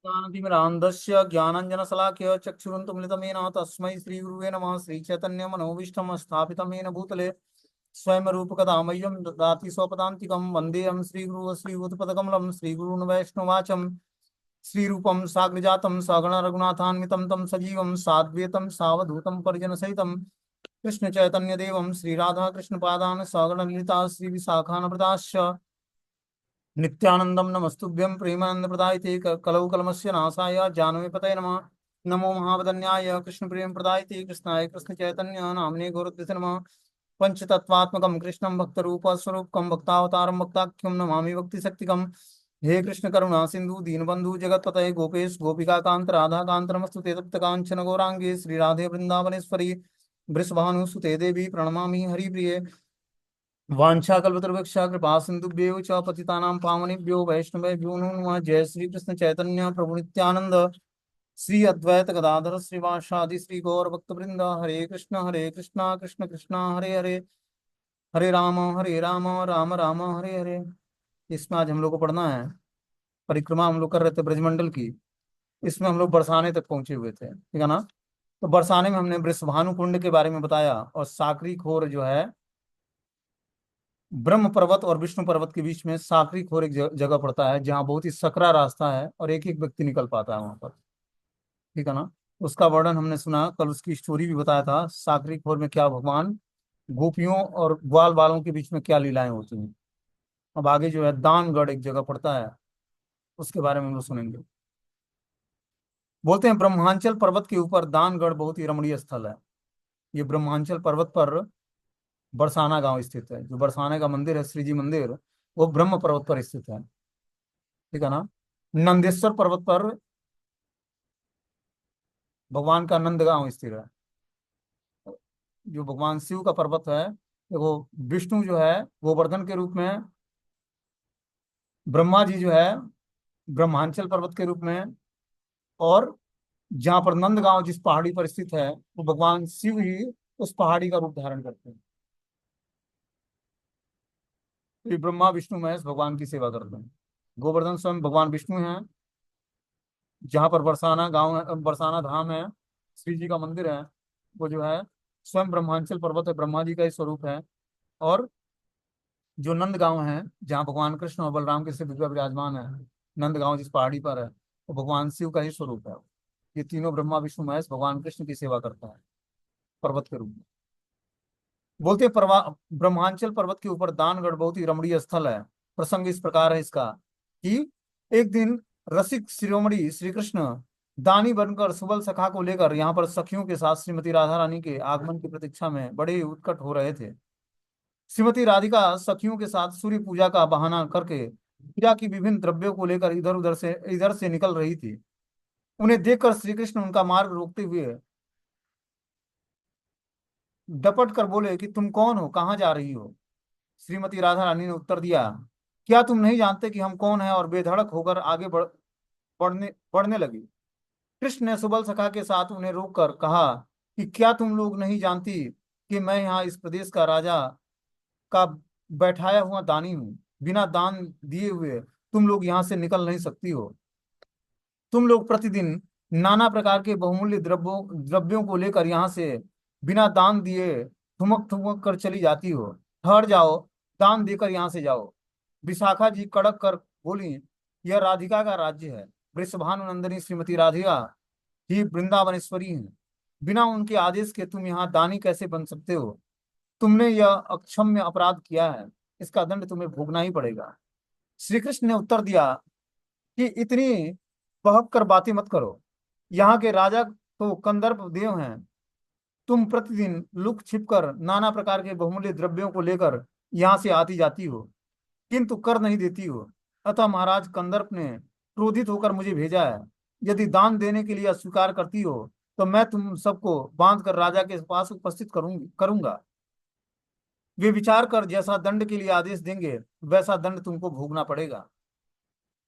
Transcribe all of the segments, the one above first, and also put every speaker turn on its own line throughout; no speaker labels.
ज्ञानतिमिरान्धस्य ज्ञानाञ्जनशलाकया चक्षुरुन्मिलितं येन तस्मै श्रीगुरुवे नमः। श्रीचैतन्यमनोभीष्टं स्थापितं येन भूतले स्वयं रूपकदा मह्यं ददाति स्वपदान्तिकं। वन्देऽहं श्रीगुरुः श्रीयुतपदकमलं श्रीगुरून् वैष्णवाचं श्रीरूपं साग्रजातं सगण रघुनाथान्वितं तं सजीवं साद्वैतं सावधूतं परिजनसहितं कृष्णचैतन्यदेवं श्रीराधाकृष्णपादान् सगण ललिता श्रीविशाखान्विताश्च नित्यानंदम नमस्तुभ्यं प्रेमानंद प्रदायते कलौ कलमस्य नाशाय जानवे पतये नमः। नमो महावदन्याय कृष्ण प्रेम प्रदायते कृष्णाय कृष्ण चैतन्य नामने गौरद्विष नमः। पंचतत्वात्मकं कृष्णं भक्त रूप स्वरूपकं भक्तावतारं भक्ताख्यं नमामि भक्ति शक्तिकं। हे कृष्ण करुणा सिंधु दीनबंधु जगतपतये गोपेश गोपिका कांत राधा कांत नमस्तुते तप्त कांचन गौरांगे श्री राधे वृंदावनेश्वरी वृषभानुसुते देवी प्रणमामि हरिप्रिये। वाञ्छाकल्पतरुवृक्षा कृपा सिन्धुभ्यो च पतितानां पावनेभ्यो वैष्णवेभ्यो नमो नमः। जय श्री कृष्ण चैतन्य प्रभु नित्यानंद श्री अद्वैत गदाधर श्रीवासादि श्री गौर भक्तवृंद। हरे कृष्णा कृष्ण कृष्णा हरे हरे, हरे राम राम राम हरे हरे। इसमें आज हम लोग को पढ़ना है। परिक्रमा हम लोग कर रहे थे ब्रजमंडल की। इसमें हम लोग बरसाने तक पहुंचे हुए थे, ठीक है ना। तो बरसाने में हमने वृषभानु कुंड के बारे में बताया, और साकरी खोर जो है ब्रह्म पर्वत और विष्णु पर्वत के बीच में साकरी खोर एक जगह पड़ता है, जहाँ बहुत ही सकरा रास्ता है और एक एक व्यक्ति निकल पाता है वहां पर, ठीक है ना। उसका वर्णन हमने सुना, कल उसकी स्टोरी भी बताया था। साकरी खोर में क्या भगवान गोपियों और ग्वाल बालों के बीच में क्या लीलाएं होती हैं। अब आगे जो है दानगढ़ एक जगह पड़ता है, उसके बारे में हम लोग सुनेंगे। बोलते हैं ब्रह्मांचल पर्वत के ऊपर दानगढ़ बहुत ही रमणीय स्थल है। ये ब्रह्मांचल पर्वत पर बरसाना गांव स्थित है। जो बरसाने का मंदिर है, श्री जी मंदिर, वो ब्रह्म पर्वत पर स्थित है, ठीक है ना। नंदेश्वर पर्वत पर भगवान का नंद गांव स्थित है। जो भगवान शिव का पर्वत है, वो विष्णु जो है गोवर्धन के रूप में, ब्रह्मा जी जो है ब्रह्मांचल पर्वत के रूप में, और जहाँ पर नंद गांव जिस पहाड़ी पर स्थित है, वो भगवान शिव ही उस पहाड़ी का रूप धारण करते हैं। तो ये ब्रह्मा विष्णु महेश भगवान की सेवा करते हैं। गोवर्धन स्वयं भगवान विष्णु हैं। जहाँ पर बरसाना गांव है, बरसाना धाम है, श्री जी का मंदिर है, वो जो है स्वयं ब्रह्मांचल पर्वत है, ब्रह्मा जी का ही स्वरूप है। और जो नंद गांव है, जहाँ भगवान कृष्ण और बलराम के सिर पर विराजमान है, नंद गांव जिस पहाड़ी पर है, वो भगवान शिव का ही स्वरूप है। ये तीनों ब्रह्मा विष्णु महेश भगवान कृष्ण की सेवा करता है पर्वत के रूप में। बोलते हैं ब्रह्मांचल पर्वत के ऊपर दानगढ़ बहुत ही रमणीय स्थल है। प्रसंग इस प्रकार है इसका कि एक दिन रसिक शिरोमणि श्री कृष्ण दानी बनकर सुबल सखा को लेकर यहाँ पर सखियों के साथ श्रीमती राधा रानी के आगमन की प्रतीक्षा में बड़े ही उत्कट हो रहे थे। श्रीमती राधिका सखियों के साथ सूर्य पूजा का बहाना करके पूजा की विभिन्न द्रव्यों को लेकर इधर से निकल रही थी। उन्हें देखकर श्री कृष्ण उनका मार्ग रोकते हुए डपट कर बोले कि तुम कौन हो, कहाँ जा रही हो। श्रीमती राधा रानी ने उत्तर दिया, क्या तुम नहीं जानते कि हम कौन हैं, और बेधड़क होकर आगे बढ़ने लगी। कृष्ण ने सुबल सखा के साथ उन्हें रोककर कहा कि क्या तुम लोग नहीं जानती कि मैं यहाँ इस प्रदेश का राजा का बैठाया हुआ दानी हूँ। बिना दान दिए हुए तुम लोग यहाँ से निकल नहीं सकती हो। तुम लोग प्रतिदिन नाना प्रकार के बहुमूल्य द्रव्यों को लेकर यहाँ से बिना दान दिए ठुमक ठुमक कर चली जाती हो। ठहर जाओ, दान देकर यहाँ से जाओ। विशाखा जी कड़क कर बोली, यह राधिका का राज्य है। वृषभानुनंदिनी श्रीमती राधिका ही वृंदावनेश्वरी हैं। बिना उनके आदेश के तुम यहाँ दानी कैसे बन सकते हो। तुमने यह अक्षम्य अपराध किया है, इसका दंड तुम्हें भोगना ही पड़ेगा। श्री कृष्ण ने उत्तर दिया कि इतनी बहक कर बातें मत करो। यहाँ के राजा तो कंदर्प देव हैं। तुम प्रतिदिन लुक छिप कर नाना प्रकार के बहुमूल्य द्रव्यों को लेकर यहाँ से आती जाती हो, किंतु कर नहीं देती हो। अतः महाराज कंदर्प ने क्रोधित होकर मुझे भेजा है। यदि दान देने के लिए अस्वीकार करती हो, तो मैं तुम सबको बांध कर राजा के पास उपस्थित करूंगा। वे विचार कर जैसा दंड के लिए आदेश देंगे, वैसा दंड तुमको भोगना पड़ेगा।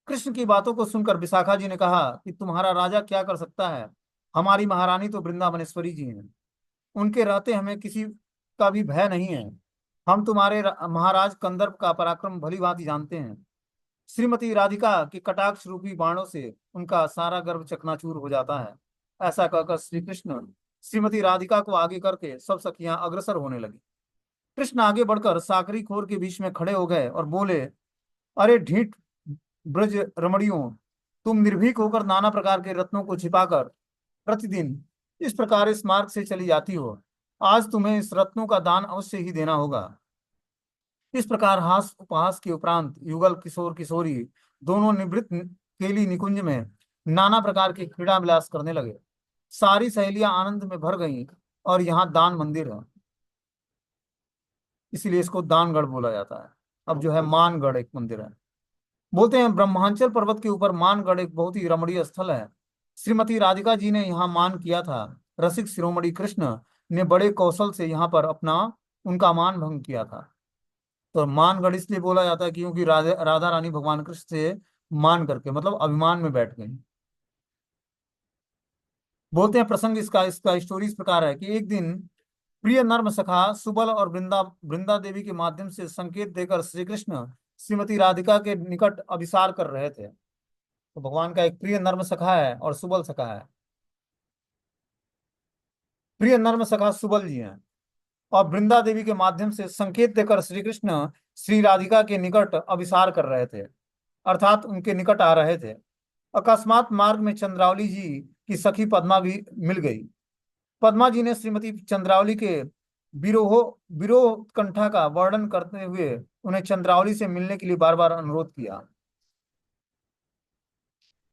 कृष्ण की बातों को सुनकर विशाखा जी ने कहा कि तुम्हारा राजा क्या कर सकता है। हमारी महारानी तो वृंदावनेश्वरी जी हैं। उनके रहते हमें किसी का भी भय नहीं है। हम तुम्हारे महाराज कंदर्प का पराक्रम भली भांति जानते हैं। श्रीमती राधिका के कटाक्ष रूपी बाणों से उनका सारा गर्व चकनाचूर हो जाता है। ऐसा कहकर श्री कृष्ण श्रीमती राधिका को आगे करके सब सखियां अग्रसर होने लगी। कृष्ण आगे बढ़कर साकरी खोर के बीच में खड़े हो गए और बोले, अरे ढीठ ब्रज रमणियों, तुम निर्भीक होकर नाना प्रकार के रत्नों को छिपाकर प्रतिदिन इस प्रकार इस मार्ग से चली जाती हो। आज तुम्हें इस रत्नों का दान अवश्य ही देना होगा। इस प्रकार हास उपहास के उपरांत युगल किशोर किशोरी दोनों निवृत्त केली निकुंज में नाना प्रकार के क्रीड़ा विलास करने लगे। सारी सहेलियां आनंद में भर गईं और यहाँ दान मंदिर है, इसीलिए इसको दानगढ़ बोला जाता है। अब जो है मानगढ़ एक मंदिर है। बोलते हैं ब्रह्मांचल पर्वत के ऊपर मानगढ़ एक बहुत ही रमणीय स्थल है। श्रीमती राधिका जी ने यहाँ मान किया था। रसिक शिरोमणि कृष्ण ने बड़े कौशल से यहाँ पर अपना उनका मान भंग किया था। तो मानगढ़ इसलिए बोला जाता है क्योंकि राधा राधा रानी भगवान कृष्ण से मान करके मतलब अभिमान में बैठ गई। बोलते हैं प्रसंग इसका इसका स्टोरी इस प्रकार है कि एक दिन प्रिय नर्म सखा सुबल और वृंदा वृंदा देवी के माध्यम से संकेत देकर श्री कृष्ण श्रीमती राधिका के निकट अभिसार कर रहे थे। तो भगवान का एक प्रिय नर्म सखा है और सुबल सखा है। प्रिय नर्म सखा सुबल जी हैं और वृंदा देवी के माध्यम से संकेत देकर श्री कृष्ण श्री राधिका के निकट अभिसार कर रहे थे, अर्थात उनके निकट आ रहे थे। अकस्मात मार्ग में चंद्रावली जी की सखी पद्मा भी मिल गई। पद्मा जी ने श्रीमती चंद्रावली के विरोह विरोह उत्कंठा का वर्णन करते हुए उन्हें चंद्रावली से मिलने के लिए बार बार अनुरोध किया।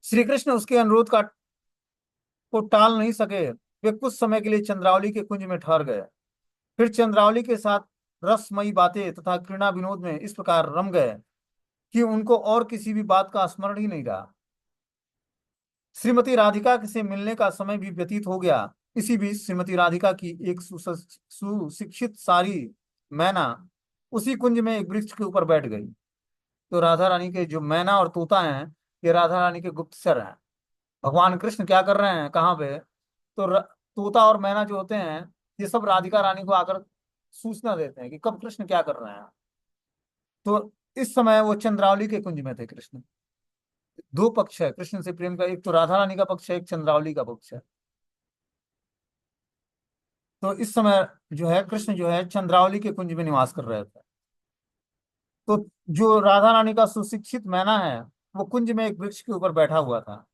श्री कृष्ण उसके अनुरोध को टाल नहीं सके। वे कुछ समय के लिए चंद्रावली के कुंज में ठहर गए। फिर चंद्रावली के साथ रसमयी बातें तथा क्रीड़ा विनोद में इस प्रकार रम गए कि उनको और किसी भी बात का स्मरण ही नहीं रहा। श्रीमती राधिका से मिलने का समय भी व्यतीत हो गया। इसी बीच श्रीमती राधिका की एक सुशिक्षित सारी मैना उसी कुंज में एक वृक्ष के ऊपर बैठ गई। तो राधा रानी के जो मैना और तोता हैं, ये राधा रानी के गुप्तचर हैं। भगवान कृष्ण क्या कर रहे हैं कहाँ पे, तो तोता और मैना जो होते हैं ये सब राधिका रानी को आकर सूचना देते हैं कि कब कृष्ण क्या कर रहे हैं। तो इस समय वो चंद्रावली के कुंज में थे कृष्ण। दो पक्ष है कृष्ण से प्रेम का, एक तो राधा रानी का पक्ष है, एक चंद्रावली का पक्ष है। तो इस समय जो है कृष्ण जो है चंद्रावली के कुंज में निवास कर रहे थे। तो जो राधा रानी का सुशिक्षित मैना है वो कुंज में एक वृक्ष के ऊपर बैठा हुआ था।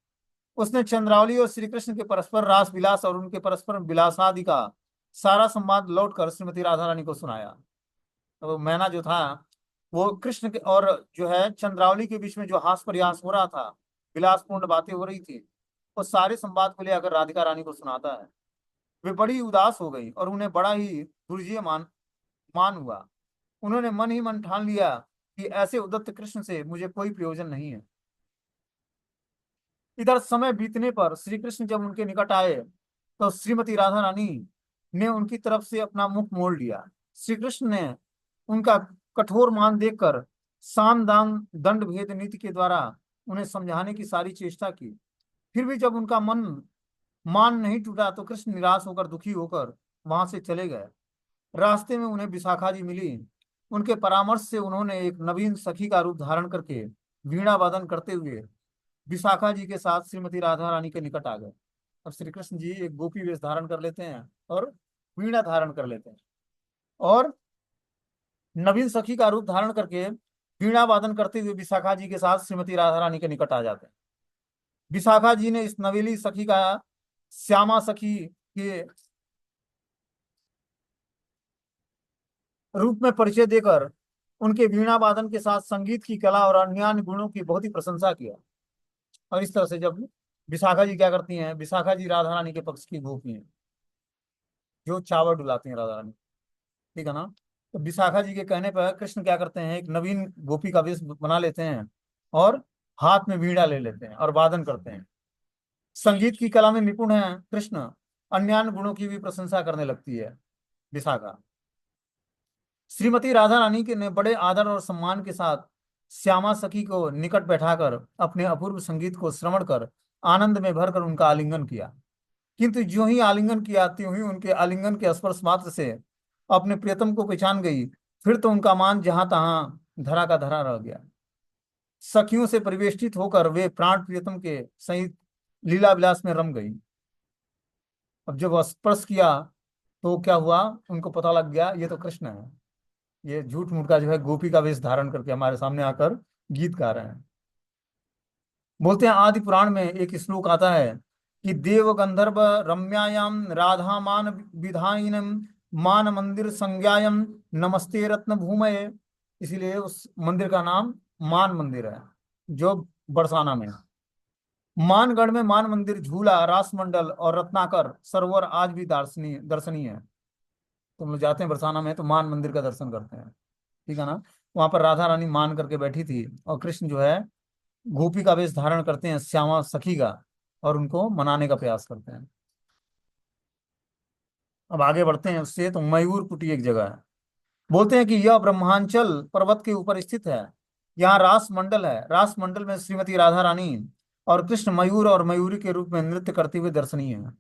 उसने चंद्रावली और श्री कृष्ण के परस्पर रास विलास और उनके परस्पर विलासादि का सारा संवाद लौटकर श्रीमती राधा रानी को सुनाया। तो मैना जो था वो कृष्ण के और जो है चंद्रावली के बीच में जो हास प्रयास हो रहा था, विलासपूर्ण बातें हो रही थी, वो सारे संवाद को ले अगर राधिका रानी को सुनाता है। वे बड़ी उदास हो गई और उन्हें बड़ा ही दुर्जय मान हुआ। उन्होंने मन ही मन ठान लिया कि ऐसे उद्दत्त कृष्ण से मुझे कोई प्रयोजन नहीं है। इधर समय बीतने पर श्री कृष्ण जब उनके निकट आए तो श्रीमती राधा रानी ने उनकी तरफ से अपना मुख मोड़ लिया। श्री कृष्ण ने उनका कठोर मान देखकर साम दान दंड भेद नीति के द्वारा उन्हें समझाने की सारी चेष्टा की। फिर भी जब उनका मान नहीं टूटा तो कृष्ण निराश होकर दुखी होकर वहां से चले गए। रास्ते में उन्हें विशाखा जी मिली। उनके परामर्श से उन्होंने एक नवीन सखी का रूप धारण करके वीणा वादन करते हुए विशाखा जी के साथ श्रीमती राधा रानी के निकट आ गए। अब श्री कृष्ण जी एक गोपी वेश धारण कर लेते हैं और वीणा धारण कर लेते हैं और नवीन सखी का रूप धारण करके वीणा वादन करते हुए विशाखा जी के साथ श्रीमती राधा रानी के निकट आ जाते हैं। विशाखा जी ने इस नवेली सखी का श्यामा सखी के रूप में परिचय देकर उनके वीणा वादन के साथ संगीत की कला और अन्य गुणों की बहुत ही प्रशंसा किया। और इस तरह से जब विशाखा जी क्या करती हैं, विशाखा जी राधा रानी के पक्ष की गोपी हैं जो चावल डुलाती हैं राधा रानी, ठीक है ना। तो विशाखा जी के कहने पर कृष्ण क्या करते हैं, एक नवीन गोपी का वेश बना लेते हैं और हाथ में वीणा ले लेते हैं और वादन करते हैं। संगीत की कला में निपुण है कृष्ण। अन्य गुणों की भी प्रशंसा करने लगती है विशाखा। श्रीमती राधा रानी के ने बड़े आदर और सम्मान के साथ श्यामा सखी को निकट बैठाकर अपने अपूर्व संगीत को श्रवण कर आनंद में भरकर उनका आलिंगन किया। किंतु जो ही आलिंगन किया त्यों ही उनके आलिंगन के स्पर्श मात्र से अपने प्रियतम को पहचान गई। फिर तो उनका मान जहां तहां धरा का धरा रह गया। सखियों से परिवेष्टित होकर वे प्राण प्रियतम के सहित लीला विलास में रम गई। अब जब स्पर्श किया तो क्या हुआ, उनको पता लग गया ये तो कृष्ण है। ये झूठ मूठ का जो है गोपी का वेश धारण करके हमारे सामने आकर गीत गा रहे हैं। बोलते हैं आदि पुराण में एक श्लोक आता है कि देव गंधर्व रम्यायाम राधा मान विधायिनम मान मंदिर संज्ञायम नमस्ते रत्न भूमये। इसीलिए उस मंदिर का नाम मान मंदिर है, जो बरसाना में है। मानगढ़ में मान मंदिर, झूला, रास मंडल और रत्नाकर सरोवर आज भी दर्शनीय दर्शनीय है। तुम लोग जाते हैं बरसाना में तो मान मंदिर का दर्शन करते हैं, ठीक है ना। वहां पर राधा रानी मान करके बैठी थी और कृष्ण जो है गोपी का वेश धारण करते हैं श्यामा सखी का, और उनको मनाने का प्रयास करते हैं। अब आगे बढ़ते हैं उससे, तो मयूर कुटी एक जगह है। बोलते हैं कि यह ब्रह्मांचल पर्वत के ऊपर स्थित है। यहाँ रास मंडल है। रास मंडल में श्रीमती राधा रानी और कृष्ण मयूर और मयूरी के रूप में नृत्य करते हुए दर्शनीय है।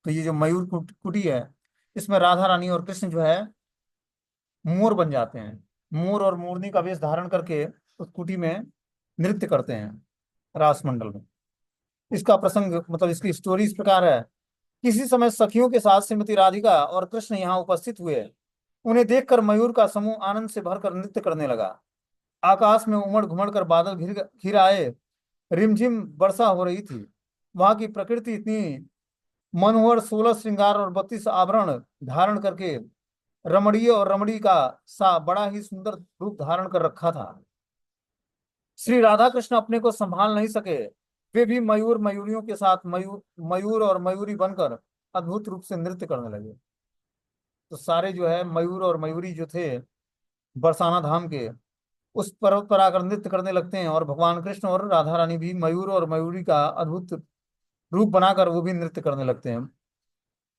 तो ये जो मयूर कुटी है, इसमें राधा रानी और कृष्ण जो है मोर बन जाते हैं। मोर और मोरनी का वेश धारण करके उस कुटी में नृत्य करते हैं रास मंडल में। इसका प्रसंग मतलब इसकी स्टोरी इस प्रकार है। किसी समय सखियों के साथ श्रीमती राधिका और कृष्ण यहाँ उपस्थित हुए। उन्हें देखकर मयूर का समूह आनंद से भरकर नृत्य करने लगा। आकाश में उमड़ घुमड़ कर बादल घिर आए। रिमझिम वर्षा हो रही थी। वहां की प्रकृति इतनी मनोहर 16 श्रृंगार और 32 आभरण धारण करके रमणीय और रमणी का सा बड़ा ही सुंदर रूप धारण कर रखा था। श्री राधा कृष्ण अपने को संभाल नहीं सके। वे भी मयूर मयूरियों के साथ मयूर मयूर और मयूरी बनकर अद्भुत रूप से नृत्य करने लगे। तो सारे जो है मयूर और मयूरी जो थे बरसाना धाम के, उस पर्वत पर आकर नृत्य करने लगते हैं, और भगवान कृष्ण और राधा रानी भी मयूर और मयूरी का अद्भुत रूप बनाकर वो भी नृत्य करने लगते हैं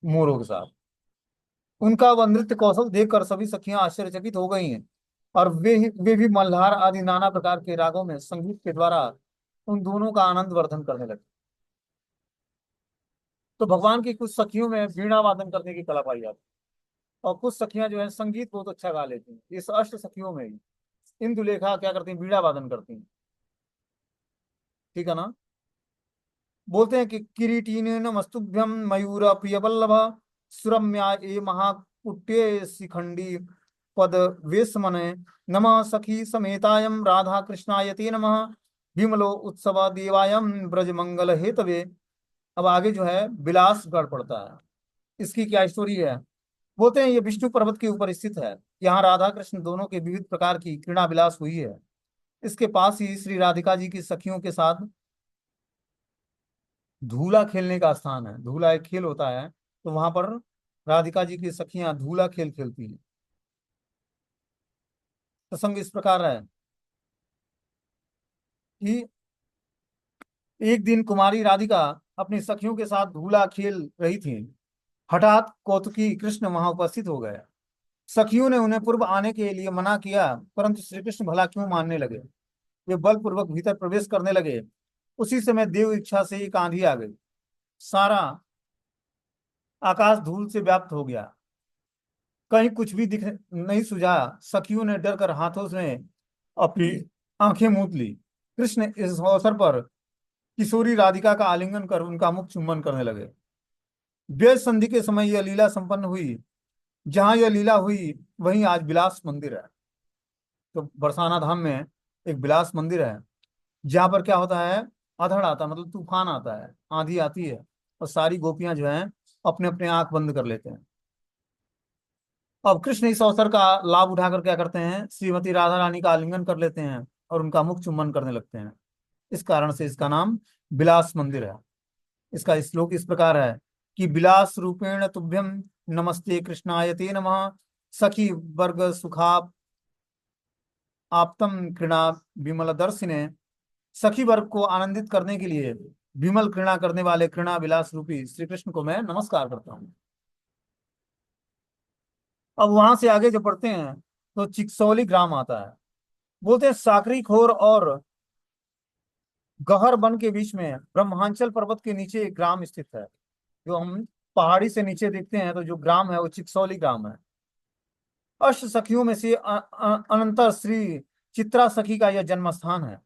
मोरों के साथ। उनका वह नृत्य कौशल देखकर सभी सखियां आश्चर्यचकित हो गई हैं, और वे भी मल्हार आदि नाना प्रकार के रागों में संगीत के द्वारा उन दोनों का आनंद वर्धन करने लगे। तो भगवान की कुछ सखियों में वीणा वादन करने की कला पाई जाती है, और कुछ सखियां जो है संगीत बहुत अच्छा गा लेती हैं। इस अष्ट सखियों में ही इंदुलेखा क्या करती हैं, वीणा वादन करती हैं, ठीक है ना। बोलते हैं कि किरीटीन नमस्तुभ्यं मयूर प्रिय वल्लभ सुरम्या ए महाकुट्ये शिखंडी पद वेशमने नमः सखी समेतायम राधा कृष्णाय ते नमः विमलो उत्सव देवायम ब्रज मंगल हेतवे। अब आगे जो है बिलासगढ़ पड़ता है। इसकी क्या स्टोरी है। बोलते हैं ये विष्णु पर्वत के ऊपर स्थित है। यहाँ राधा कृष्ण दोनों के विविध प्रकार की क्रीड़ा विलास हुई है। इसके पास ही श्री राधिका जी की सखियों के साथ धूला खेलने का स्थान है। धूला एक खेल होता है, तो वहां पर राधिका जी की सखियां धूला खेल खेलती हैं। प्रसंग इस प्रकार है कि एक दिन कुमारी राधिका अपनी सखियों के साथ धूला खेल रही थी। हठात कौतुकी कृष्ण वहां उपस्थित हो गए। सखियों ने उन्हें पूर्व आने के लिए मना किया, परंतु श्री कृष्ण भला क्यों मानने लगे। वे बलपूर्वक भीतर प्रवेश करने लगे। उसी समय देव इच्छा से एक आंधी आ गई। सारा आकाश धूल से व्याप्त हो गया। कहीं कुछ भी दिख नहीं सूझा। सखियों ने डर कर हाथों से अपनी आंखें मूंद ली। कृष्ण इस अवसर पर किशोरी राधिका का आलिंगन कर उनका मुख चुम्बन करने लगे। वेद संधि के समय यह लीला संपन्न हुई। जहां यह लीला हुई वहीं आज बिलास मंदिर है। तो बरसाना धाम में एक बिलास मंदिर है, जहां पर क्या होता है, अधड़ आता है, मतलब तूफान आता है, आंधी आती है, और सारी गोपियां जो हैं अपने अपने आंख बंद कर लेते हैं। अब कृष्ण इस अवसर का लाभ उठाकर क्या करते हैं, श्रीमती राधा रानी का आलिंगन कर लेते हैं और उनका मुख चुम्बन करने लगते हैं। इस कारण से इसका नाम बिलास मंदिर है। इसका श्लोक इस प्रकार है कि बिलास रूपेण तुभ्यम नमस्ते कृष्णाय ते नमः सखी वर्ग सुखा आप्तम कृणा विमल दर्शिने। सखी वर्ग को आनंदित करने के लिए विमल कृणा करने वाले कृणा विलास रूपी श्री कृष्ण को मैं नमस्कार करता हूँ। अब वहां से आगे जब पढ़ते हैं तो चिकसौली ग्राम आता है। बोलते हैं साकरी खोर और गहर वन के बीच में ब्रह्मांचल पर्वत के नीचे एक ग्राम स्थित है। जो हम पहाड़ी से नीचे देखते हैं तो जो ग्राम है वो चिकसौली ग्राम है। अष्ट सखियों में से अनंतर श्री चित्रा सखी का यह जन्म स्थान है।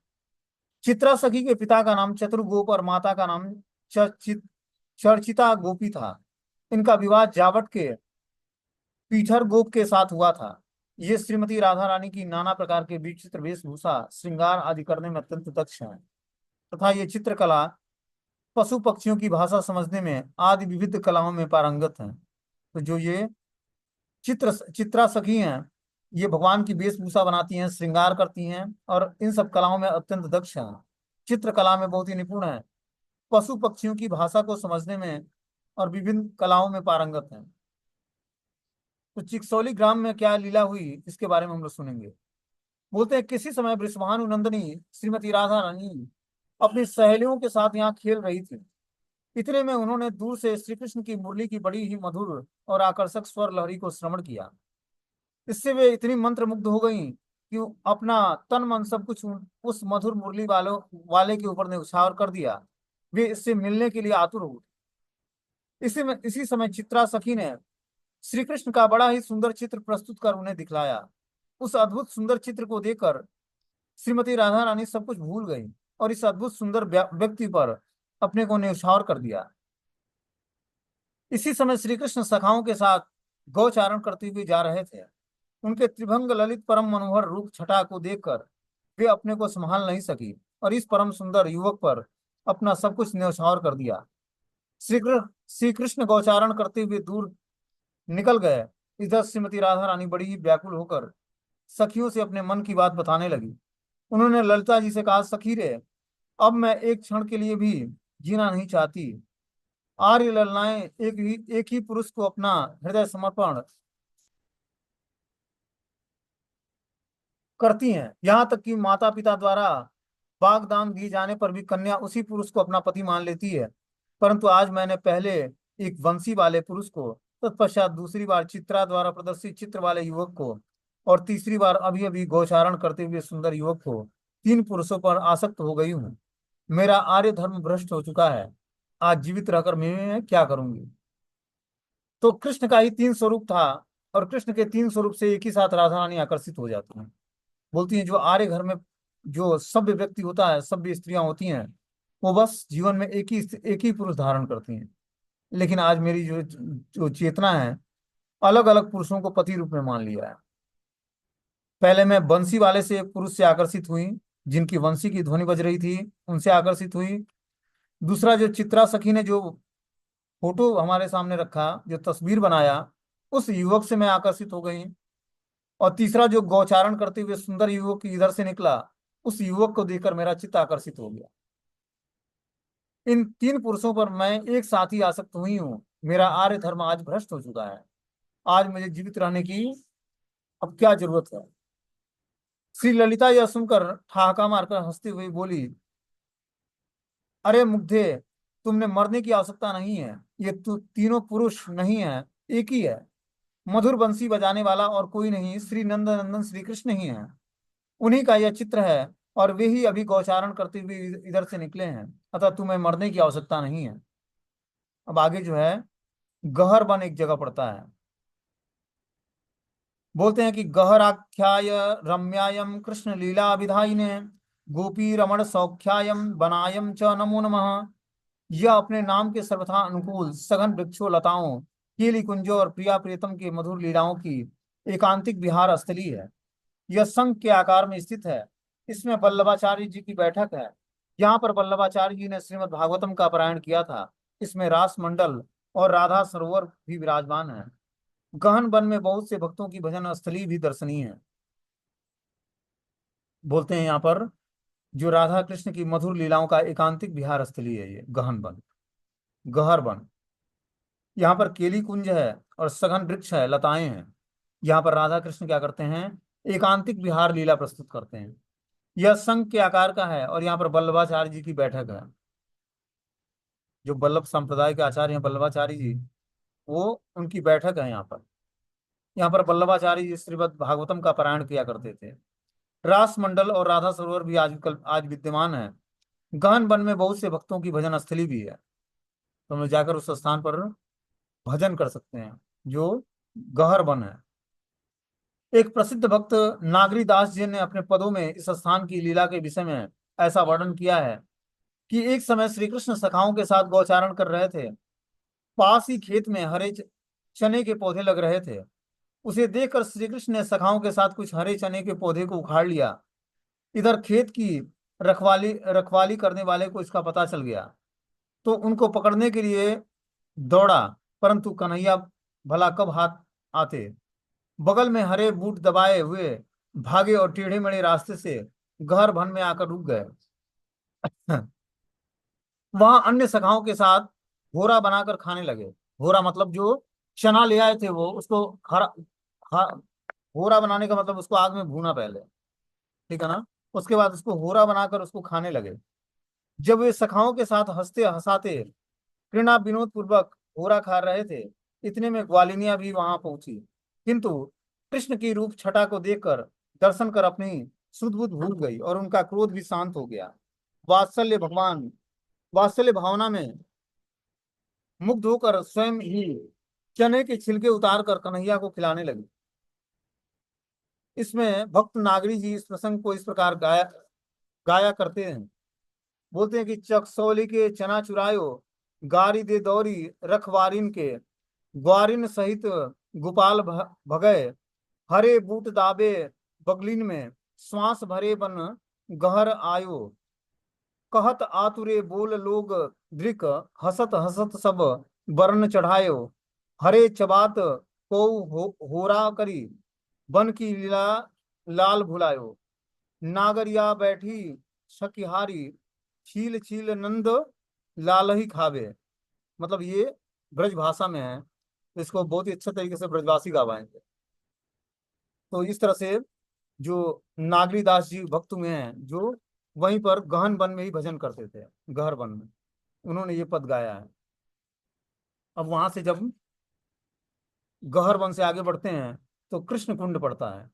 चित्रा सखी के पिता का नाम चतुर्गोप और माता का नाम चर्चित चर्चिता गोपी था। इनका विवाह जावट के पीठर गोप के साथ हुआ था। ये श्रीमती राधा रानी की नाना प्रकार के विचित्र वेशभूषा श्रृंगार आदि करने में अत्यंत दक्ष हैं तथा ये चित्रकला पशु पक्षियों की भाषा समझने में आदि विविध कलाओं में पारंगत हैं। तो जो ये चित्रा सखी हैं, ये भगवान की वेशभूषा बनाती हैं, श्रृंगार करती हैं और इन सब कलाओं में अत्यंत दक्ष हैं। चित्रकला में बहुत ही निपुण है, पशु पक्षियों की भाषा को समझने में और विभिन्न कलाओं में पारंगत हैं। तो चिकसौली ग्राम में क्या लीला हुई इसके बारे में हम लोग सुनेंगे। बोलते हैं किसी समय वृषभानु नंदिनी श्रीमती राधा रानी अपनी सहेलियों के साथ यहाँ खेल रही थी। इतने में उन्होंने दूर से श्री कृष्ण की मुरली की बड़ी ही मधुर और आकर्षक स्वर लहरी को श्रवण किया। इससे वे इतनी मंत्र मुग्ध हो गईं कि अपना तन मन सब कुछ उस मधुर मुरली वाले के ऊपर न्यौछावर कर दिया। वे इससे मिलने के लिए आतुर हो उठे। इसी समय चित्रा सखी ने श्री कृष्ण का बड़ा ही सुंदर चित्र प्रस्तुत कर उन्हें दिखलाया। उस अद्भुत सुंदर चित्र को देखकर श्रीमती राधा रानी सब कुछ भूल गई और इस अद्भुत सुंदर व्यक्ति पर अपने को न्यौछावर कर दिया। इसी समय श्री कृष्ण सखाओं के साथ गौचारण करते हुए जा रहे थे। उनके त्रिभंग ललित परम मनोहर रूप छटा को देखकर वे अपने को संभाल नहीं सकी और इस परम सुंदर युवक पर अपना सब कुछ न्यौछावर कर दिया। श्री कृष्ण गौचारण करते हुए दूर निकल गए। इधर श्रीमती राधा रानी बड़ी ही व्याकुल होकर सखियों से अपने मन की बात बताने लगी। उन्होंने ललिता जी से कहा, सखी रे, अब मैं एक क्षण के लिए भी जीना नहीं चाहती। आर्य ललनाएं एक ही पुरुष को अपना हृदय समर्पण करती हैं। यहाँ तक कि माता पिता द्वारा वाग्दान दिए जाने पर भी कन्या उसी पुरुष को अपना पति मान लेती है। परंतु आज मैंने पहले एक वंशी वाले पुरुष को, तत्पश्चात दूसरी बार चित्रा द्वारा प्रदर्शित चित्र वाले युवक को और तीसरी बार अभी अभी गोचारण करते हुए सुंदर युवक को, तीन पुरुषों पर आसक्त हो गई हूँ। मेरा आर्य धर्म भ्रष्ट हो चुका है। आज जीवित रहकर मैं क्या करूंगी। तो कृष्ण का ही तीन स्वरूप था और कृष्ण के तीन स्वरूप से एक ही साथ राधा रानी आकर्षित हो जाती हैं। बोलती हैं जो आर्य घर में जो सभ्य व्यक्ति होता है, सभ्य स्त्रियां होती हैं, वो बस जीवन में एक ही पुरुष धारण करती हैं। लेकिन आज मेरी जो चेतना है, अलग अलग पुरुषों को पति रूप में मान लिया है। पहले मैं बंसी वाले से पुरुष से आकर्षित हुई, जिनकी वंशी की ध्वनि बज रही थी, उनसे आकर्षित हुई। दूसरा जो चित्रा सखी ने जो फोटो हमारे सामने रखा, जो तस्वीर बनाया, उस युवक से मैं आकर्षित हो गई। और तीसरा जो गौचारण करते हुए सुंदर युवक इधर से निकला, उस युवक को देखकर मेरा चित्त आकर्षित हो गया। इन तीन पुरुषों पर मैं एक साथ ही आसक्त हुई हूँ। मेरा आर्य धर्म आज भ्रष्ट हो चुका है। आज मुझे जीवित रहने की अब क्या जरूरत है। श्री ललिता यह सुनकर ठहाका मारकर हंसती हुई बोली, अरे मुग्धे, तुमने मरने की आवश्यकता नहीं है। ये तीनों पुरुष नहीं है, एक ही है। मधुर बंसी बजाने वाला और कोई नहीं, श्री नंदन श्री कृष्ण ही है। उन्हीं का यह चित्र है और वे ही अभी गौचारण करते हुए इधर से निकले हैं। अतः तुम्हें मरने की आवश्यकता नहीं है। अब आगे जो है, गहर बन एक जगह पड़ता है। बोलते हैं कि गहराख्याय रम्यायम कृष्ण लीला विधायिने गोपी रमण सौख्यायम बनायम च नमो नमः। यह अपने नाम के सर्वथा अनुकूल सघन वृक्षों, लताओं, केली कुंजों और प्रिया प्रियतम के मधुर लीलाओं की एकांतिक विहार स्थली है। यह संघ के आकार में स्थित है। इसमें वल्लभाचार्य जी की बैठक है। यहाँ पर वल्लभाचार्य जी ने श्रीमद् भागवतम का पारायण किया था। इसमें रास मंडल और राधा सरोवर भी विराजमान है। गहन वन में बहुत से भक्तों की भजन स्थली भी दर्शनीय है। बोलते हैं यहाँ पर जो राधा कृष्ण की मधुर लीलाओं का एकांतिक विहार स्थली है, ये गहन वन, गहर वन। यहाँ पर केली कुंज है और सघन वृक्ष है, लताएं हैं। यहाँ पर राधा कृष्ण क्या करते हैं, एकांतिक विहार लीला प्रस्तुत करते हैं। यह संघ के आकार का है और यहाँ पर वल्लभाचार्य जी की बैठक है। जो वल्लभ संप्रदाय के आचार्य हैं वल्लभाचार्य जी, वो उनकी बैठक है यहाँ पर। यहाँ पर वल्लभाचार्य जी श्रीमद् भागवतम का पारायण किया करते थे। रास मंडल और राधा सरोवर भी आज विद्यमान है। गहन वन में बहुत से भक्तों की भजन स्थली भी है। तो हम लोग जाकर उस स्थान पर भजन कर सकते हैं, जो गहर वन है। एक प्रसिद्ध भक्त नागरी दास जी ने अपने पदों में इस स्थान की लीला के विषय में ऐसा वर्णन किया है कि एक समय श्री कृष्ण सखाओं के साथ गौचारण कर रहे थे। पास ही खेत में हरे चने के पौधे लग रहे थे। उसे देखकर श्री कृष्ण ने सखाओं के साथ कुछ हरे चने के पौधे को उखाड़ लिया। इधर खेत की रखवाली रखवाली करने वाले को इसका पता चल गया, तो उनको पकड़ने के लिए दौड़ा, परंतु कन्हैया भला कब हाथ आते। बगल में हरे बूट दबाए हुए भागे और टेढ़े मेढ़े रास्ते से गहर वन में आकर रुक गए। वहां अन्य सखाओं के साथ घोरा बनाकर खाने लगे। घोरा मतलब जो चना ले आए थे वो उसको हरा, घोरा बनाने का मतलब उसको आग में भूना पहले, ठीक है ना। उसके बाद उसको होरा बनाकर उसको खाने लगे। जब वे सखाओं के साथ हंसते हंसाते घृणा विनोद पूर्वक होरा खा रहे थे, इतने में ग्वालिनिया भी वहां पहुंची। किंतु कृष्ण की रूप छटा को देखकर दर्शन कर अपनी सुध बुध भूल गई और उनका क्रोध भी शांत हो गया। वात्सल्य भगवान वात्सल्य भावना में मुग्ध होकर स्वयं ही चने के छिलके उतार कर कन्हैया को खिलाने लगी। इसमें भक्त नागरी जी इस प्रसंग को इस प्रकार गाया गाया करते हैं। बोलते हैं कि चकसौली के चना चुरायो, गारी दे दौरी रखवारिन के, ग्वारिन सहित गोपाल भगय, हरे बूट दाबे बगलिन में, श्वास भरे बन गहर आयो, कहत आतुरे बोल लोग दृक, हसत हसत सब बरन चढ़ायो, हरे चबात को होरा करी, बन की लीला लाल भुलायो, नागरिया बैठी शकिहारी, छील छील नंद लाल ही खावे। मतलब ये ब्रज भाषा में है, तो इसको बहुत ही अच्छे तरीके से ब्रजवासी गा पाएंगे। तो इस तरह से जो नागरी दास जी भक्त में हैं, जो वहीं पर गहन वन में ही भजन करते थे, गहर वन में, उन्होंने ये पद गाया है। अब वहां से जब गहर वन से आगे बढ़ते हैं तो कृष्ण कुंड पड़ता है।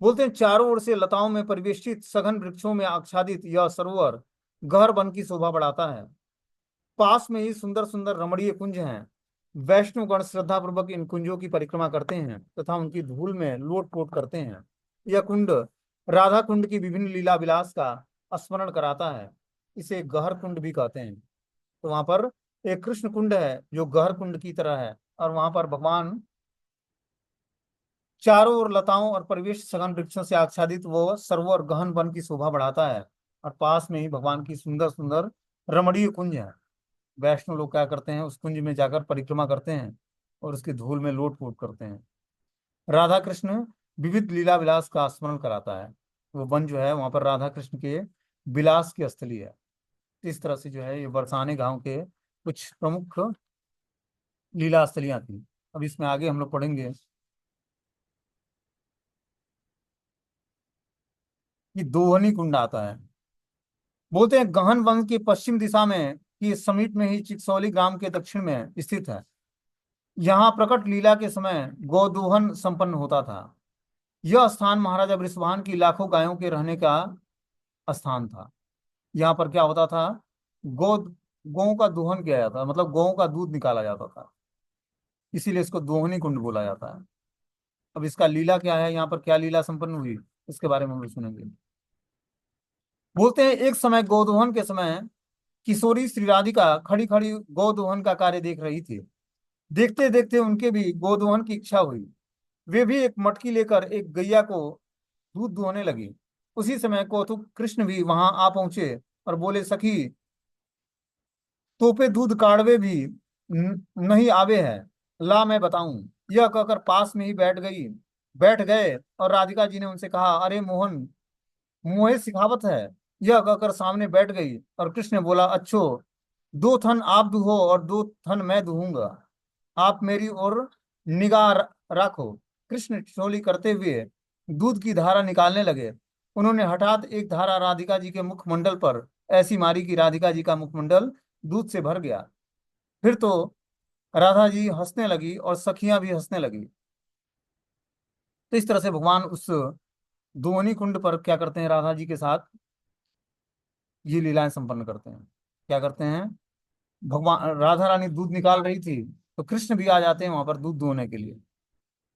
बोलते हैं चारों ओर से लताओं में परिवेष्टित सघन वृक्षों में आच्छादित यह सरोवर गहर वन की शोभा बढ़ाता है। पास में ही सुंदर सुंदर रमणीय कुंज हैं। वैष्णवगण श्रद्धा पूर्वक इन कुंजों की परिक्रमा करते हैं तथा उनकी धूल में लोट पोट करते हैं। यह कुंड राधा कुंड की विभिन्न लीला विलास का स्मरण कराता है। इसे गहर कुंड भी कहते हैं। तो वहां पर एक कृष्ण कुंड है जो गहर कुंड की तरह है, और वहां पर भगवान चारों ओर लताओं और परिवेश सघन वृक्षों से आच्छादित वो सरोवर गहन वन की शोभा बढ़ाता है। और पास में ही भगवान की सुंदर सुंदर रमणीय कुंज है। वैष्णव लोग क्या करते हैं, उस कुंज में जाकर परिक्रमा करते हैं और उसकी धूल में लोट पोट करते हैं। राधा कृष्ण विविध लीला विलास का स्मरण कराता है। वो वन जो है वहां पर राधा कृष्ण के विलास की स्थली है। इस तरह से जो है ये बरसाने गांव के कुछ प्रमुख लीला स्थलियां थी। अब इसमें आगे हम लोग पढ़ेंगे कि दोहनी कुंड आता है। बोलते हैं गहन वन की पश्चिम दिशा में की समीप में ही चिकसौली ग्राम के दक्षिण में स्थित है। यहाँ प्रकट लीला के समय गोदोहन संपन्न होता था। यह स्थान महाराजा वृषभान की लाखों गायों के रहने का स्थान था। यहाँ पर क्या होता था, गौ गौं का दोहन किया जाता, मतलब गौं का दूध निकाला जाता था, इसीलिए इसको दोहनी कुंड बोला जाता है। अब इसका लीला क्या है, यहाँ पर क्या लीला संपन्न हुई, इसके बारे में हम लोग सुनेंगे। बोलते हैं एक समय गोदोहन के समय किशोरी श्री राधिका खड़ी खड़ी गोदोहन का कार्य देख रही थी। देखते देखते उनके भी गोदोहन की इच्छा हुई। वे भी एक मटकी लेकर एक गैया को दूध दुहने लगी। उसी समय कौतुक कृष्ण भी वहां आ पहुंचे और बोले, सखी तोपे दूध काढ़वे भी नहीं आवे है, ला मैं बताऊं। यह कहकर पास में ही बैठ गए, और राधिका जी ने उनसे कहा, अरे मोहन, मुझे सिखावत है। यह कहकर सामने बैठ गई, और कृष्ण ने बोला, अच्छो, दो थन आप दुहो और दो थन मैं दुहूंगा, आप मेरी ओर निगाह रखो। कृष्ण ठिठोली करते हुए दूध की धारा निकालने लगे। उन्होंने हठात एक धारा राधिका जी के मुखमंडल पर ऐसी मारी कि राधिका जी का मुखमंडल दूध से भर गया। फिर तो राधा जी हंसने लगी और सखियां भी हंसने लगी। तो इस तरह से भगवान उस दोहनी कुंड पर क्या करते हैं, राधा जी के साथ ये लीलाएं संपन्न करते हैं। क्या करते हैं, भगवान राधा रानी दूध निकाल रही थी तो कृष्ण भी आ जाते हैं वहां पर दूध दोहने के लिए।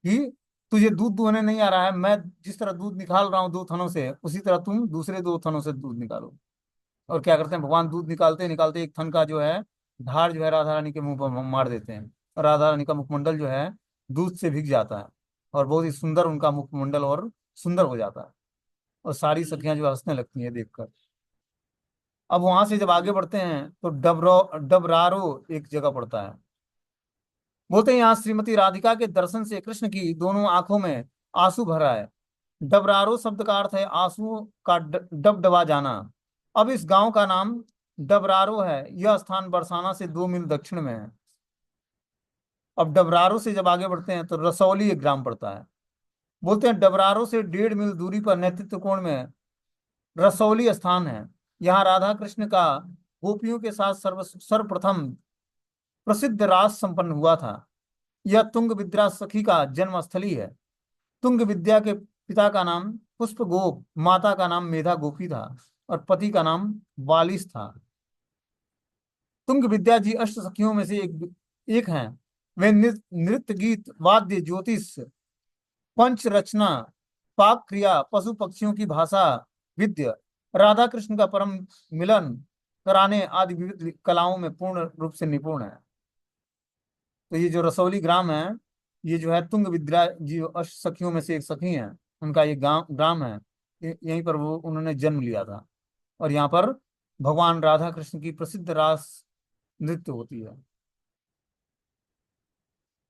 कि तुझे दूध दुहने नहीं आ रहा है, मैं जिस तरह दूध निकाल रहा हूँ दो थनों से, उसी तरह तुम दूसरे दो थनों से दूध निकालो। और क्या करते हैं, भगवान दूध निकालते निकालते एक थन का जो है धार जो है राधा रानी के मुंह पर मार देते हैं, और राधा रानी का मुखमंडल जो है दूध से भीग जाता है, और बहुत ही सुंदर उनका मुखमंडल और सुंदर हो जाता है। और सारी सखियां जो है हंसने लगती हैं देखकर। अब वहां से जब आगे बढ़ते हैं तो डबरारो एक जगह पड़ता है। बोलते हैं यहाँ श्रीमती राधिका के दर्शन से कृष्ण की दोनों आंखों में आंसू भर आए। डबरारो शब्द का अर्थ है आंसू का डबडबा जाना। अब इस गांव का नाम डबरारो है। यह स्थान बरसाना से 2 मील दक्षिण में है। अब डबरारो से जब आगे बढ़ते हैं तो रसौली एक ग्राम पड़ता है। बोलते हैं डबरारो से 1.5 मील दूरी पर नेतृत्व कोण में रसौली स्थान है। यहाँ राधा कृष्ण का गोपियों के साथ सर्वप्रथम प्रसिद्ध रास संपन्न हुआ था। यह तुंग विद्या सखी का जन्म स्थली है। तुंग विद्या के पिता का नाम पुष्प गोप, माता का नाम मेधा गोपी था, और पति का नाम वालिस था। तुंग विद्या जी अष्ट सखियों में से एक हैं। वे नृत्य, गीत, वाद्य, ज्योतिष, पंच रचना, पाक क्रिया, पशु पक्षियों की भाषा, विद्य, राधा कृष्ण का परम मिलन कराने आदि विविध कलाओं में पूर्ण रूप से निपुण है। तो ये जो रसौली ग्राम है, ये जो है तुंग विद्या जी अष्ट सखियों में से एक सखी है, उनका ये गांव ग्राम है। यहीं पर वो उन्होंने जन्म लिया था, और यहाँ पर भगवान राधा कृष्ण की प्रसिद्ध रास नृत्य होती है।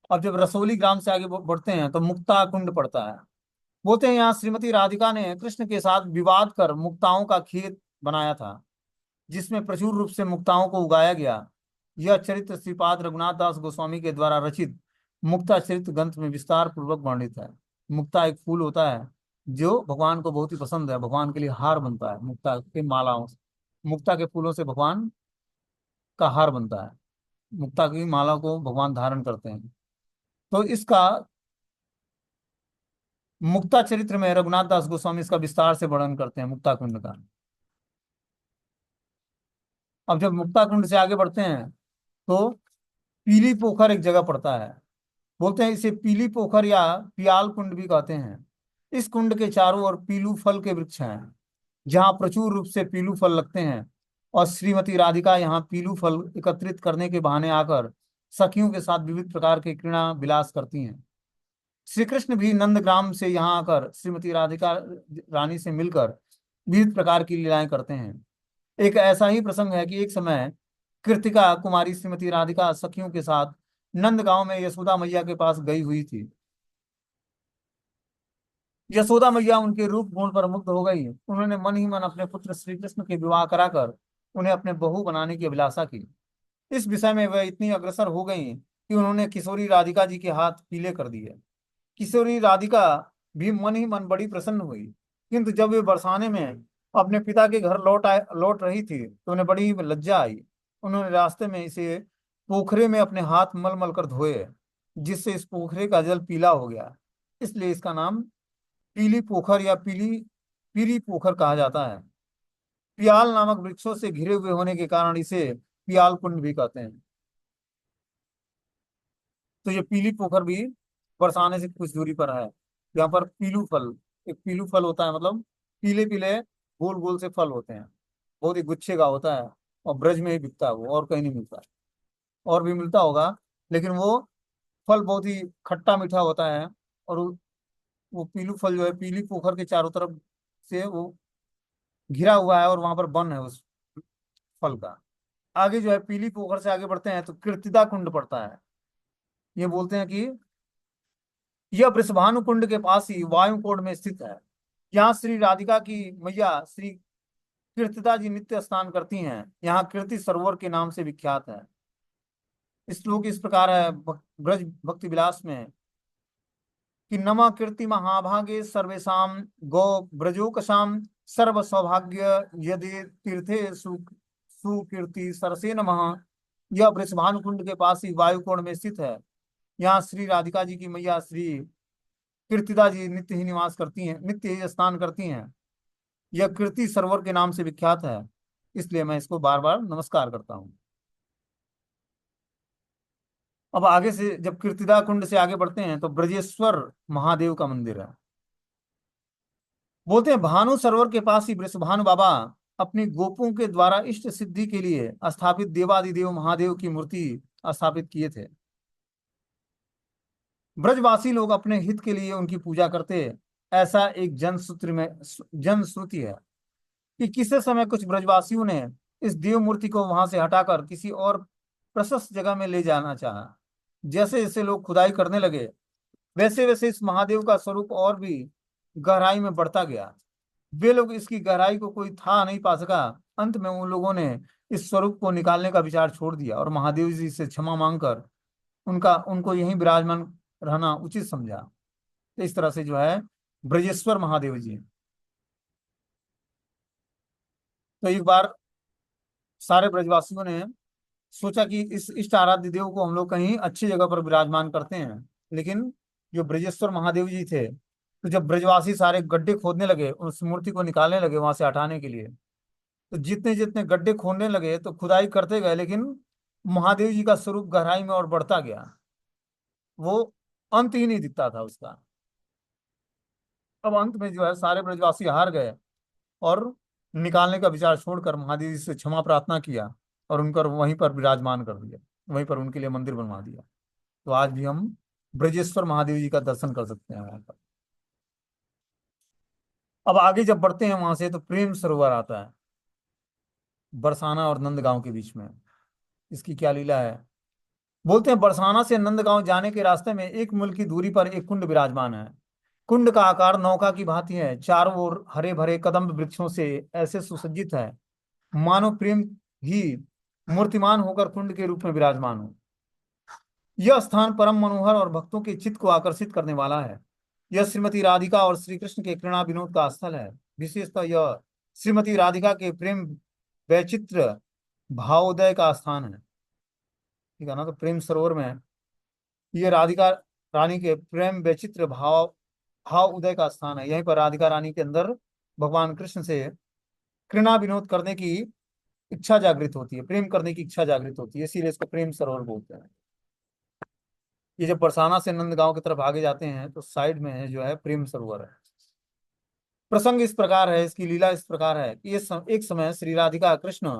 अब जब रसौली ग्राम से आगे बढ़ते हैं तो मुक्ता कुंड पड़ता है। बोलते हैं यहाँ श्रीमती राधिका ने कृष्ण के साथ विवाद कर मुक्ताओं का खेत बनाया था, जिसमें प्रचुर रूप से मुक्ताओं को उगाया गया। यह चरित्र श्रीपाद रघुनाथ दास गोस्वामी के द्वारा रचित मुक्ता चरित्र ग्रंथ में विस्तार पूर्वक वर्णित है। मुक्ता एक फूल होता है जो भगवान को बहुत ही पसंद है। भगवान के लिए हार बनता है मुक्ता के मालाओं से। मुक्ता के फूलों से भगवान का हार बनता है। मुक्ता की माला को भगवान धारण करते हैं। तो इसका मुक्ता चरित्र में रघुनाथ दास गोस्वामी इसका विस्तार से वर्णन करते हैं मुक्ता कुंड का। अब जब मुक्ता कुंड से आगे बढ़ते हैं तो पीली पोखर एक जगह पड़ता है। बोलते हैं इसे पीली पोखर या पियाल कुंड भी कहते हैं। इस कुंड के चारों ओर पीलू फल के वृक्ष हैं, जहाँ प्रचुर रूप से पीलू फल लगते हैं। और श्रीमती राधिका यहाँ पीलू फल एकत्रित करने के बहाने आकर सखियों के साथ विविध प्रकार के क्रीड़ा विलास करती हैं। श्री कृष्ण भी नंदग्राम से यहाँ आकर श्रीमती राधिका रानी से मिलकर विविध प्रकार की लीलाएं करते हैं। एक ऐसा ही प्रसंग है कि एक समय कृतिका कुमारी श्रीमती राधिका सखियों के साथ नंद गांव में यशोदा मैया के पास गई हुई थी। यशोदा मैया उनके रूप गुण पर मुग्ध हो गई। उन्होंने मन ही मन अपने पुत्र श्री कृष्ण के विवाह कराकर उन्हें अपने बहू बनाने की अभिलाषा की। इस विषय में वह इतनी अग्रसर हो गई कि उन्होंने किशोरी राधिका जी के हाथ पीले कर दिए। किशोरी राधिका भी मन ही मन बड़ी प्रसन्न हुई, किंतु जब वे बरसाने में अपने पिता के घर लौट रही थी तो उन्हें बड़ी लज्जा आई। उन्होंने रास्ते में इसे पोखरे में अपने हाथ मल मल कर धोए, जिससे इस पोखरे का जल पीला हो गया। इसलिए इसका नाम पीली पोखर या पीली पीली पोखर कहा जाता है। पियाल नामक वृक्षों से घिरे हुए होने के कारण इसे पियाल कुंड भी कहते हैं। तो ये पीली पोखर भी बरसाने से कुछ दूरी पर है। यहाँ पर पीलू फल, एक पीलू फल होता है, मतलब पीले पीले गोल गोल से फल होते हैं, बहुत ही गुच्छे का होता है, और ब्रज में ही बिकता है वो, और कहीं नहीं मिलता है। और भी मिलता होगा, लेकिन वो फल बहुत ही खट्टा मीठा होता है। और वो पीलू फल जो है पीली पोखर के चारों तरफ से वो घिरा हुआ है, और वहां पर वन है उस फल का। आगे जो है पीली पोखर से आगे बढ़ते हैं तो कृतिदा कुंड पड़ता है। ये बोलते हैं कि यह वृषभानु कुंड के पास ही वायुकोण में स्थित है। यहाँ श्री राधिका की मैया श्री कीर्तिदा जी नित्य स्नान करती हैं। यहाँ कीर्ति सरोवर के नाम से विख्यात है। श्लोक इस प्रकार है ब्रज भक्ति विलास में कि नम कीर्ति महाभागे सर्वेशम गौ ब्रजोकशाम सर्व सौभाग्य यदि तीर्थे सुकीर्ति सरसे नमः। यह वृषभानु कुंड के पास ही वायुकोण में स्थित है। यहाँ श्री राधिका जी की मैया श्री कीर्तिदा जी नित्य ही निवास करती हैं, नित्य ही स्नान करती हैं। यह कीर्ति सरोवर के नाम से विख्यात है, इसलिए मैं इसको बार बार नमस्कार करता हूँ। अब आगे से जब कीर्तिदा कुंड से आगे बढ़ते हैं तो ब्रजेश्वर महादेव का मंदिर है। बोलते हैं भानु सरोवर के पास ही वृषभानु बाबा अपनी गोपों के द्वारा इष्ट सिद्धि के लिए स्थापित देवादिदेव महादेव की मूर्ति स्थापित किए थे। ब्रजवासी लोग अपने हित के लिए उनकी पूजा करते, ऐसा एक जनश्रुति है कि किसी समय कुछ ब्रजवासियों ने इस देव मूर्ति को वहां से हटाकर किसी और प्रशस्त जगह में ले जाना चाहा। जैसे जैसे लोग खुदाई करने लगे, वैसे वैसे इस महादेव का स्वरूप और भी गहराई में बढ़ता गया। वे लोग इसकी गहराई को कोई था नहीं पा सका। अंत में उन लोगों ने इस स्वरूप को निकालने का विचार छोड़ दिया और महादेव जी से क्षमा मांगकर उनका उनको यहीं विराजमान रहना उचित समझा। तो इस तरह से जो है ब्रजेश्वर महादेव जी। तो एक बार सारे ब्रजवासियों ने सोचा कि इस इष्ट आराध्य देव को हम लोग कहीं अच्छी जगह पर विराजमान करते हैं। लेकिन जो ब्रजेश्वर महादेव जी थे, तो जब ब्रजवासी सारे गड्ढे खोदने लगे उस मूर्ति को निकालने लगे वहां से हटाने के लिए, तो जितने जितने गड्ढे खोदने लगे तो खुदाई करते गए, लेकिन महादेव जी का स्वरूप गहराई में और बढ़ता गया। वो अंत ही नहीं दिखता था उसका। अब अंत में जो है सारे ब्रजवासी हार गए और निकालने का विचार छोड़कर महादेव जी से क्षमा प्रार्थना किया और उनकर वहीं पर विराजमान कर दिया, वहीं पर उनके लिए मंदिर बनवा दिया। तो आज भी हम ब्रजेश्वर महादेव जी का दर्शन कर सकते हैं वहां पर। अब आगे जब बढ़ते हैं वहां से तो प्रेम सरोवर आता है, बरसाना और नंदगांव के बीच में। इसकी क्या लीला है। बोलते हैं बरसाना से नंदगांव जाने के रास्ते में 1 मील की दूरी पर एक कुंड विराजमान है। कुंड का आकार नौका की भांति है, चारों ओर हरे भरे कदम्ब वृक्षों से ऐसे सुसज्जित है मानो प्रेम ही मूर्तिमान होकर कुंड के रूप में विराजमान हो। यह स्थान परम मनोहर और भक्तों के चित्त को आकर्षित करने वाला है। यह श्रीमती राधिका और श्री कृष्ण के क्रीड़ा विनोद का स्थल है। विशेषतः यह श्रीमती राधिका के प्रेम वैचित्र भावोदय का स्थान है। ठीक है ना। तो प्रेम सरोवर में ये राधिका रानी के प्रेम वैचित्र भाव भाव उदय का स्थान है। यहीं पर राधिका रानी के अंदर भगवान कृष्ण से क्रीड़ा विनोद करने की इच्छा जागृत होती है, प्रेम करने की इच्छा जागृत होती है, इसीलिए इसको प्रेम सरोवर बोलते हैं। ये जब बरसाना से नंदगांव की तरफ आगे जाते हैं तो साइड में है जो है प्रेम सरोवर है। प्रसंग इस प्रकार है, इसकी लीला इस प्रकार है कि एक समय श्री राधिका कृष्ण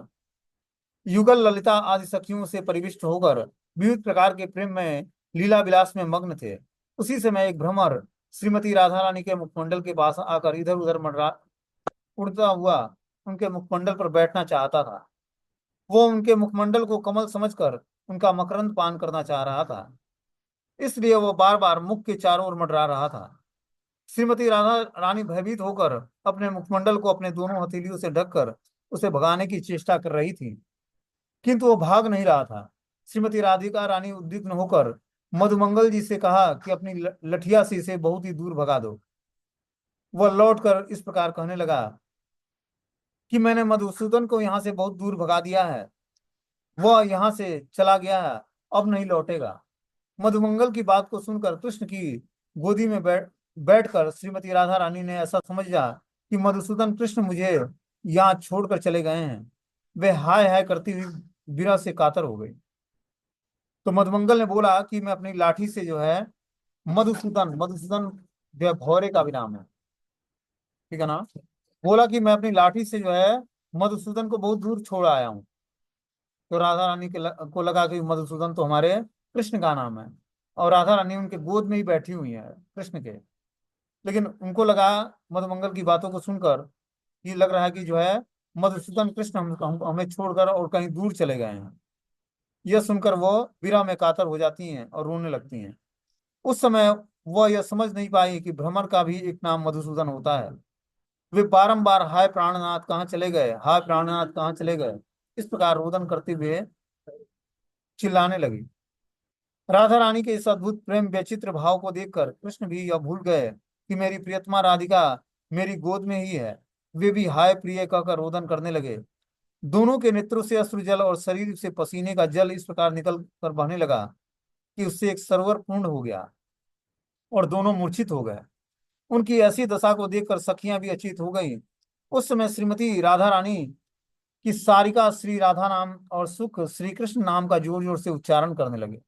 युगल ललिता आदि सखियों से परिविष्ट होकर विविध प्रकार के प्रेम में लीला विलास में मग्न थे। उसी समय एक भ्रमर श्रीमती राधा रानी के मुखमंडल के पास आकर इधर उधर मंडरा उड़ता हुआ उनके मुखमंडल पर बैठना चाहता था। वो उनके मुखमंडल को कमल समझकर उनका मकरंद पान करना चाह रहा था, इसलिए वो बार बार मुख के चारों ओर मंडरा रहा था। श्रीमती राधा रानी भयभीत होकर अपने मुखमंडल को अपने दोनों हथेलियों से ढककर उसे भगाने की चेष्टा कर रही थी, किंतु वो भाग नहीं रहा था। श्रीमती राधिका रानी उद्विग्न होकर मधुमंगल जी से कहा कि अपनी लठिया से इसे बहुत ही दूर भगा दो। वह लौटकर इस प्रकार कहने लगा कि मैंने मधुसूदन को यहाँ से बहुत दूर भगा दिया है, वह यहाँ से चला गया है, अब नहीं लौटेगा। मधुमंगल की बात को सुनकर कृष्ण की गोदी में बैठकर श्रीमती राधा रानी ने ऐसा समझा कि मधुसूदन कृष्ण मुझे यहाँ छोड़कर चले गए हैं। वे हाय हाय करती हुई विरह से कातर हो गई। तो मधुमंगल ने बोला कि मैं अपनी लाठी से जो है मधुसूदन मधुसूदन जो है भौरे का भी नाम है, ठीक है ना। बोला कि मैं अपनी लाठी से जो है मधुसूदन को बहुत दूर छोड़ आया हूँ। तो राधा रानी को लगा कि मधुसूदन तो हमारे कृष्ण का नाम है और राधा रानी उनके गोद में ही बैठी हुई है कृष्ण के। लेकिन उनको लगा मधुमंगल की बातों को सुनकर ये लग रहा है कि जो है मधुसूदन कृष्ण हमें छोड़कर और कहीं दूर चले गए हैं। यह सुनकर वो विरह में कातर हो जाती हैं और रोने लगती हैं। उस समय वह यह समझ नहीं पाई कि भ्रमर का भी एक नाम मधुसूदन होता है। वे बारंबार हाय प्राणनाथ कहाँ चले गए, हाय प्राणनाथ कहाँ चले गए, इस प्रकार रोदन करते हुए चिल्लाने लगी। राधा रानी के इस अद्भुत प्रेम व्यचित्र भाव को देखकर कृष्ण भी यह भूल गए कि मेरी प्रियतमा राधिका मेरी गोद में ही है। वे भी हाय प्रिय कहकर रोदन करने लगे। दोनों के नेत्रों से अश्रु जल और शरीर से पसीने का जल इस प्रकार निकल कर बहने लगा कि उससे एक सरोवर पूर्ण हो गया और दोनों मूर्छित हो गए। उनकी ऐसी दशा को देखकर सखियां भी अचेत हो गई। उस समय श्रीमती राधा रानी की सारिका श्री राधा नाम और सुख श्री कृष्ण नाम का जोर जोर से उच्चारण करने लगे।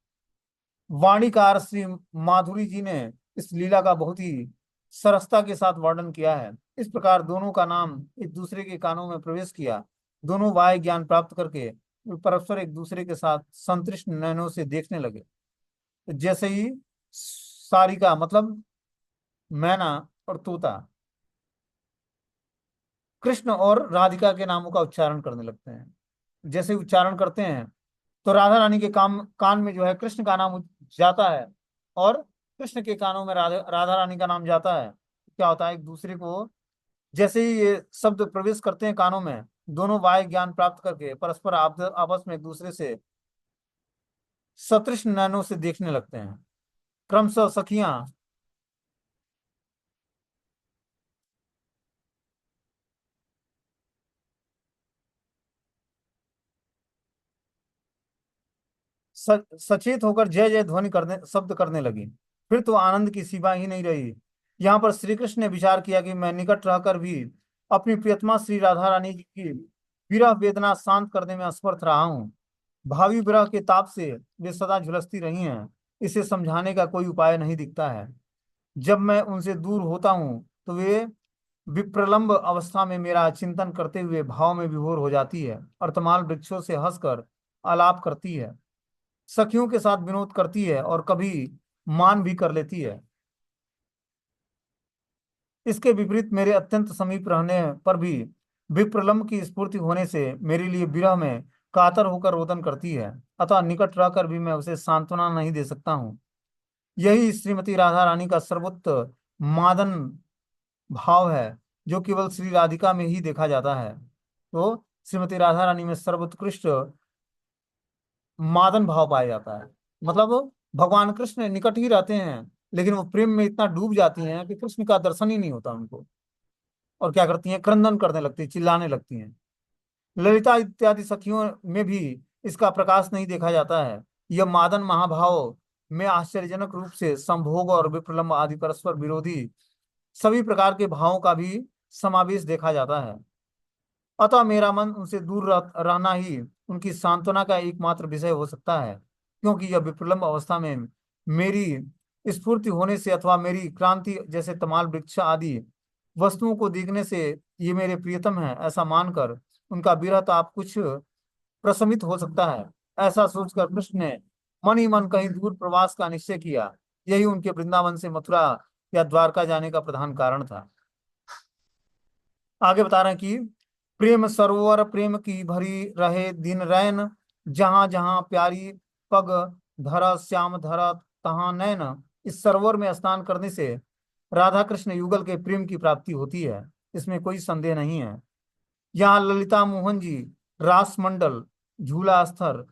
वाणीकार श्री माधुरी जी ने इस लीला का बहुत ही सरसता के साथ वर्णन किया है। इस प्रकार दोनों का नाम एक दूसरे के कानों में प्रवेश किया। दोनों वाह्य ज्ञान प्राप्त करके वे परस्पर एक दूसरे के साथ संतृष्ट नयनों से देखने लगे। जैसे ही सारिका मतलब मैना और तोता कृष्ण और राधिका के नामों का उच्चारण करने लगते हैं, जैसे ही उच्चारण करते हैं तो राधा रानी के कान में जो है कृष्ण का नाम जाता है, और कृष्ण के कानों में राधा रानी का नाम जाता है। क्या होता है, एक दूसरे को जैसे ही ये शब्द प्रवेश करते हैं कानों में, दोनों वाह्य ज्ञान प्राप्त करके परस्पर आपस में एक दूसरे से सतृष्ण नयनों से देखने लगते हैं। क्रमशः सखियां सचेत होकर जय जय ध्वनि करने शब्द करने लगी। फिर तो आनंद की सीमा ही नहीं रही। यहाँ पर श्री कृष्ण ने विचार किया कि मैं निकट रहकर भी अपनी प्रियतमा श्री राधा रानी जी की विरह वेदना शांत करने में असमर्थ रहा हूँ। भावी विरह के ताप से वे सदा झुलसती रही हैं। इसे समझाने का कोई उपाय नहीं दिखता है। जब मैं उनसे दूर होता हूँ तो वे विप्रलंब अवस्था में मेरा चिंतन करते हुए भाव में विभोर हो जाती है और तमाल वृक्षों से हंसकर आलाप करती है, सखियों के साथ विनोद करती है और कभी मान भी कर लेती है। इसके विपरीत मेरे अत्यंत समीप रहने पर भी विप्रलंब की स्फूर्ति होने से मेरे लिए विरह में कातर होकर रोदन करती है। अतः निकट रहकर भी मैं उसे सांत्वना नहीं दे सकता हूँ। यही श्रीमती राधा रानी का सर्वोत्त मादन भाव है, जो केवल श्री राधिका में ही देखा जाता है। तो श्रीमती राधा रानी में सर्वोत्कृष्ट मादन भाव पाया जाता है। मतलब भगवान कृष्ण निकट ही रहते हैं, लेकिन वो प्रेम में इतना डूब जाती हैं कि कृष्ण का दर्शन ही नहीं होता उनको। और क्या करती हैं, क्रंदन करने लगती हैं, चिल्लाने लगती हैं। ललिता इत्यादि सखियों में भी इसका प्रकाश नहीं देखा जाता है। यह मादन महाभाव में आश्चर्यजनक रूप से संभोग और विप्रलंब आदि परस्पर विरोधी सभी प्रकार के भावों का भी समावेश देखा जाता है। अतः मेरा मन उनसे दूर रहना ही उनकी सांत्वना का एकमात्र विषय हो सकता है, क्योंकि यह विप्रलंब अवस्था में मेरी स्फूर्ति होने से अथवा मेरी क्रांति जैसे तमाल वृक्ष आदि वस्तुओं को देखने से ये मेरे प्रियतम है ऐसा मानकर उनका विरह ताप कुछ प्रशमित हो सकता है। ऐसा सोचकर कृष्ण ने मन ही मन कहीं दूर प्रवास का निश्चय किया। यही उनके वृंदावन से मथुरा या द्वारका जाने का प्रधान कारण था। आगे बता रहे हैं कि प्रेम सरोवर प्रेम की भरी रहे दिन रैन, जहां जहां प्यारी पग धरा श्याम धरा तहां नैन। इस सरोवर में स्नान करने से राधा कृष्ण युगल के प्रेम की प्राप्ति होती है, इसमें कोई संदेह नहीं है। यहाँ ललिता मोहन जी, रास मंडल, झूला स्थल,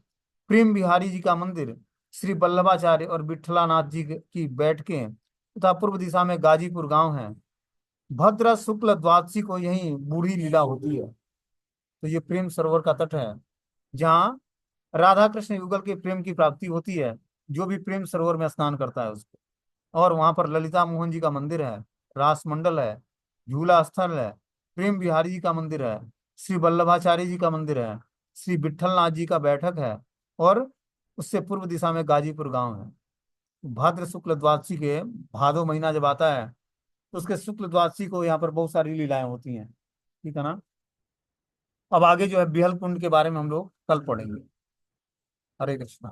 प्रेम बिहारी जी का मंदिर, श्री वल्लभाचार्य और विठलानाथ जी की बैठकें तथा पूर्व दिशा में गाजीपुर गांव है। भद्र शुक्ल द्वादशी को यही बूढ़ी लीला होती है। तो ये प्रेम सरोवर का तट है, जहाँ राधा कृष्ण युगल के प्रेम की प्राप्ति होती है, जो भी प्रेम सरोवर में स्नान करता है उसको। और वहां पर ललिता मोहन जी का मंदिर है, रास मंडल है, झूला स्थल है, प्रेम बिहारी जी का मंदिर है, श्री वल्लभाचार्य जी का मंदिर है, श्री विठलनाथ जी का बैठक है, और उससे पूर्व दिशा में गाजीपुर गांव है। भाद्र शुक्ल द्वादशी के भादो महीना जब आता है तो उसके शुक्ल द्वादशी को यहाँ पर बहुत सारी लीलाएं होती हैं। ठीक है ना। अब आगे जो है बिहल कुंड के बारे में हम लोग कल पढ़ेंगे। हरे कृष्णा।